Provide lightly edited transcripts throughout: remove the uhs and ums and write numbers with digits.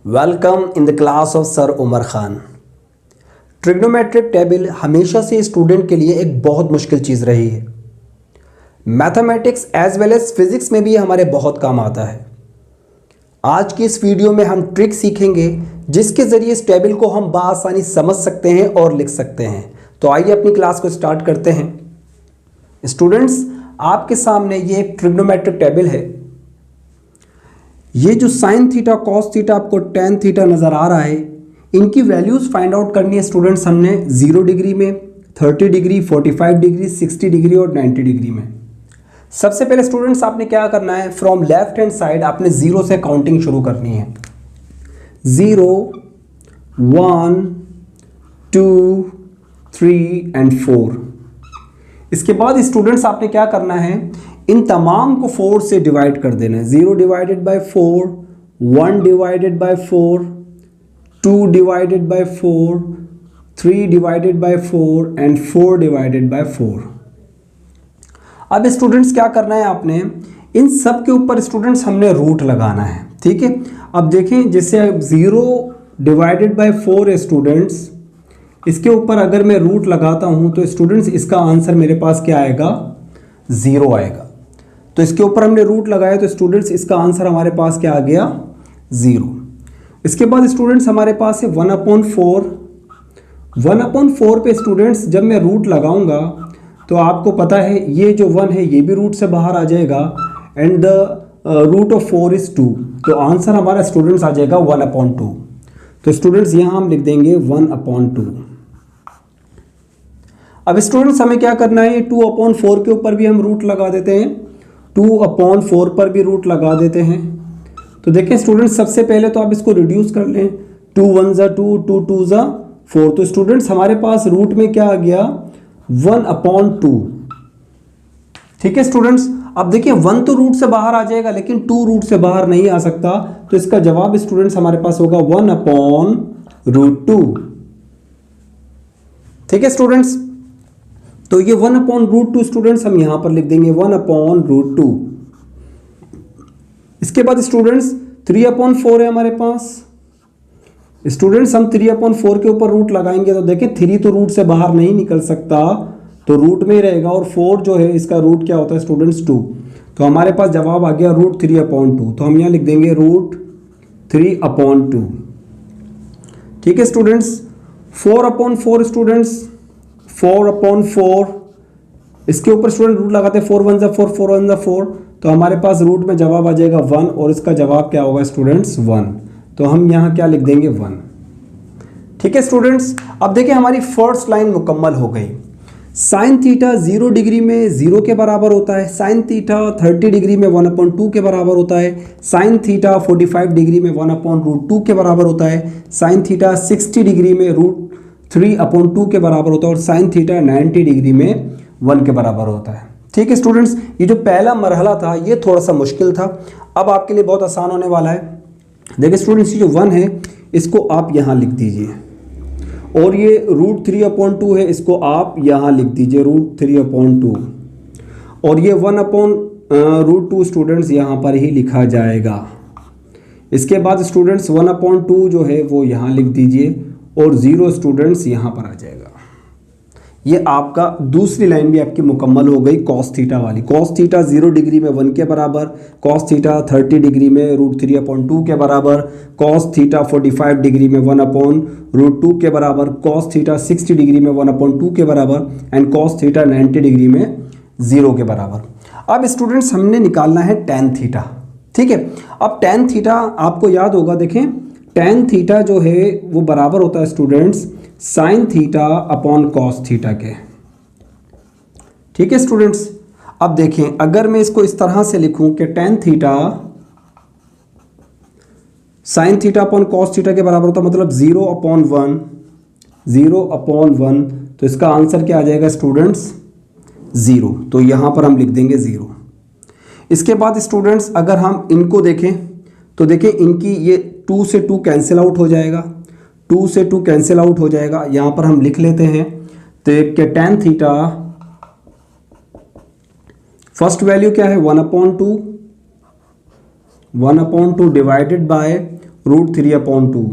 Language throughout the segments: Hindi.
Welcome in the class of sir Umar Khan. Trigonometric table हमेशा से स्टूडेंट के लिए एक बहुत मुश्किल चीज़ रही है। Mathematics as well as physics में भी हमारे बहुत काम आता है। आज की इस वीडियो में हम ट्रिक सीखेंगे जिसके ज़रिए इस टेबल को हम बआसानी समझ सकते हैं और लिख सकते हैं। तो आइए अपनी क्लास को स्टार्ट करते हैं। स्टूडेंट्स, आपके सामने ये एक ट्रिग्नोमेट्रिक टेबल है। ये जो साइन थीटा, कॉस थीटा, आपको टेन थीटा नज़र आ रहा है, इनकी वैल्यूज़ फाइंड आउट करनी है स्टूडेंट्स। हमने 0 डिग्री में, 30 डिग्री, 45 डिग्री, 60 डिग्री और 90 डिग्री में। सबसे पहले स्टूडेंट्स आपने क्या करना है, फ्रॉम लेफ्ट हैंड साइड आपने 0 से काउंटिंग शुरू करनी है। 0, 1, 2, 3 एंड 4। इसके बाद स्टूडेंट्स आपने क्या करना है, इन तमाम को 4 से डिवाइड कर देना है। 0 divided by 4, 1 divided by 4, 2 divided by 4, 3 divided by 4 and 4 divided by 4। अब स्टूडेंट्स क्या करना है, आपने इन सब के ऊपर स्टूडेंट्स हमने रूट लगाना है। ठीक है, अब देखें जैसे 0 डिवाइडेड बाय 4 है स्टूडेंट्स, इसके ऊपर अगर मैं रूट लगाता हूं तो स्टूडेंट्स इसका आंसर मेरे पास क्या आएगा, 0 आएगा। तो इसके ऊपर हमने रूट लगाया तो स्टूडेंट्स इसका आंसर हमारे पास क्या आ गया, 0। इसके बाद स्टूडेंट्स हमारे पास है 1/4। 1/4 पे स्टूडेंट्स जब मैं रूट लगाऊंगा तो आपको पता है ये जो 1 है ये भी रूट से बाहर आ जाएगा and the root of 4 is 2। तो आंसर हमारा स्टूडेंट्स आ जाएगा 1/2। तो स्टूडेंट्स यहाँ हम लिख देंगे 1/2। अब स्टूडेंट्स हमें क्या करना है, 2/4 के ऊपर भी हम रूट लगा देते हैं, 2/4 पर भी रूट लगा देते हैं। तो देखें स्टूडेंट्स, सबसे पहले तो आप इसको रिड्यूस कर लें। 2 1 ज़ा 2, 2 2 ज़ा 4। तो स्टूडेंट्स हमारे पास रूट में क्या आ गया, 1/2। ठीक है स्टूडेंट्स, अब देखिए 1 तो रूट से बाहर आ जाएगा लेकिन 2 रूट से बाहर नहीं आ सकता। तो इसका जवाब स्टूडेंट्स हमारे पास होगा 1/√2। ठीक है स्टूडेंट्स, तो ये 1/√2 स्टूडेंट्स हम यहां पर लिख देंगे 1/√2। इसके बाद स्टूडेंट्स 3/4 है हमारे पास। स्टूडेंट्स हम 3/4 के ऊपर रूट लगाएंगे तो देखें 3 तो रूट से बाहर नहीं निकल सकता, तो रूट में ही रहेगा। और 4 जो है इसका रूट क्या होता है स्टूडेंट्स, 2। तो हमारे पास जवाब आ गया √3/2। तो हम यहां लिख देंगे √3/2। ठीक है स्टूडेंट्स, 4/4 स्टूडेंट्स, 4/4 इसके ऊपर स्टूडेंट रूट लगाते हैं। 4 1 ज़ा 4, 4 1 ज़ा 4। तो हमारे पास रूट में जवाब आ जाएगा 1 और इसका जवाब क्या होगा स्टूडेंट्स, 1। तो हम यहाँ क्या लिख देंगे, 1। ठीक है स्टूडेंट्स, अब देखिए हमारी फर्स्ट लाइन मुकम्मल हो गई। साइन थीटा 0 डिग्री में 0 के बराबर होता है, साइन थीटा 30 डिग्री में 1/2 के बराबर होता है, साइन थीटा 45 डिग्री में 1/√2 के बराबर होता है, साइन थीटा 60 डिग्री में √3/2 के बराबर होता है और साइन थीटा 90 डिग्री में 1 के बराबर होता है। ठीक है स्टूडेंट्स, ये जो पहला मरहला था ये थोड़ा सा मुश्किल था, अब आपके लिए बहुत आसान होने वाला है। देखिए स्टूडेंट्स, ये जो 1 है इसको आप यहाँ लिख दीजिए और ये √3/2 है, इसको आप यहाँ लिख दीजिए √3/2 और ये 1/√2 स्टूडेंट्स यहाँ पर ही लिखा जाएगा। इसके बाद स्टूडेंट्स 1/2 जो है वो यहाँ लिख दीजिए और 0 स्टूडेंट्स यहाँ पर आ जाएगा। ये आपका दूसरी लाइन भी आपकी मुकम्मल हो गई कॉस थीटा वाली। कॉस थीटा 0 डिग्री में 1 के बराबर, कॉस थीटा 30 डिग्री में √3/2 के बराबर, कॉस थीटा 45 डिग्री में 1/√2 के बराबर, कॉस थीटा 60 डिग्री में 1/2 के बराबर एंड कॉस थीटा 90 डिग्री में 0 के बराबर। अब स्टूडेंट्स हमने निकालना है टेन थीटा। ठीक है, अब टेन थीटा आपको याद होगा, देखें टेन थीटा जो है वो बराबर होता है students sine theta upon cos theta के। ठीक है स्टूडेंट्स, अब देखें अगर मैं इसको इस तरह से लिखूं कि tan theta sine theta upon cos theta के बराबर होता है, मतलब 0/1, 0/1। तो इसका आंसर क्या आ जाएगा स्टूडेंट्स, 0। तो यहां पर हम लिख देंगे 0। इसके बाद स्टूडेंट्स अगर हम इनको देखें तो देखें इनकी ये 2 से 2 कैंसिल आउट हो जाएगा, 2 से 2 कैंसिल आउट हो जाएगा। यहाँ पर हम लिख लेते हैं तो कि टेन थीटा फर्स्ट वैल्यू क्या है 1/2, 1/2 डिवाइडेड बाय √3/2।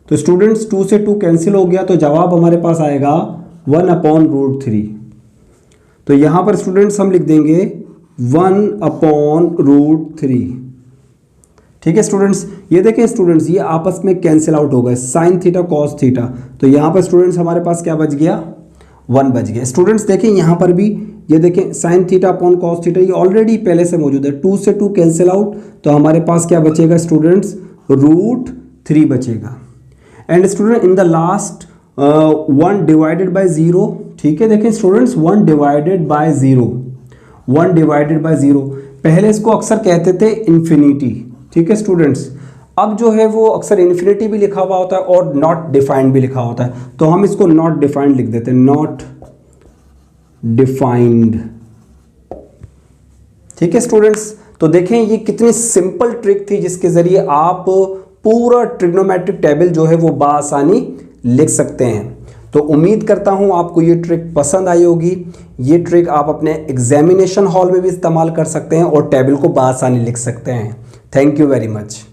तो स्टूडेंट्स 2 से 2 कैंसिल हो गया, तो जवाब हमारे पास आएगा 1/√3। तो यहां पर स्टूडेंट्स हम लिख देंगे 1/√3। ठीक है स्टूडेंट्स, ये देखें स्टूडेंट्स, ये आपस में कैंसिल आउट हो गए, साइन थीटा कॉस थीटा। तो यहाँ पर स्टूडेंट्स हमारे पास क्या बच गया, 1 बच गया। स्टूडेंट्स देखें यहाँ पर भी, ये देखें sine theta upon cos theta, ये ऑलरेडी पहले से मौजूद है। 2 से 2 कैंसिल आउट, तो हमारे पास क्या बचेगा स्टूडेंट्स, √3 बचेगा। And student in the last 1 divided by 0। ठीक है, देखें students 1 divided by 0, 1 divided by 0, पहले इसको अक्सर कहते थे इन्फिनिटी। ठीक है स्टूडेंट्स, अब जो है वो अक्सर इन्फिनिटी भी लिखा हुआ होता है और नॉट डिफाइंड भी लिखा होता है, तो हम इसको नॉट डिफाइंड लिख देते हैं, नॉट डिफाइंड। ठीक है स्टूडेंट्स, तो देखें ये कितनी सिंपल ट्रिक थी जिसके जरिए आप पूरा ट्रिग्नोमेट्रिक टेबल जो है वो बासानी लिख सकते हैं। तो उम्मीद करता हूं आपको ये ट्रिक पसंद आई होगी। ये ट्रिक आप अपने एग्जामिनेशन हॉल में भी इस्तेमाल कर सकते हैं और टेबल को बासानी लिख सकते हैं। Thank you very much.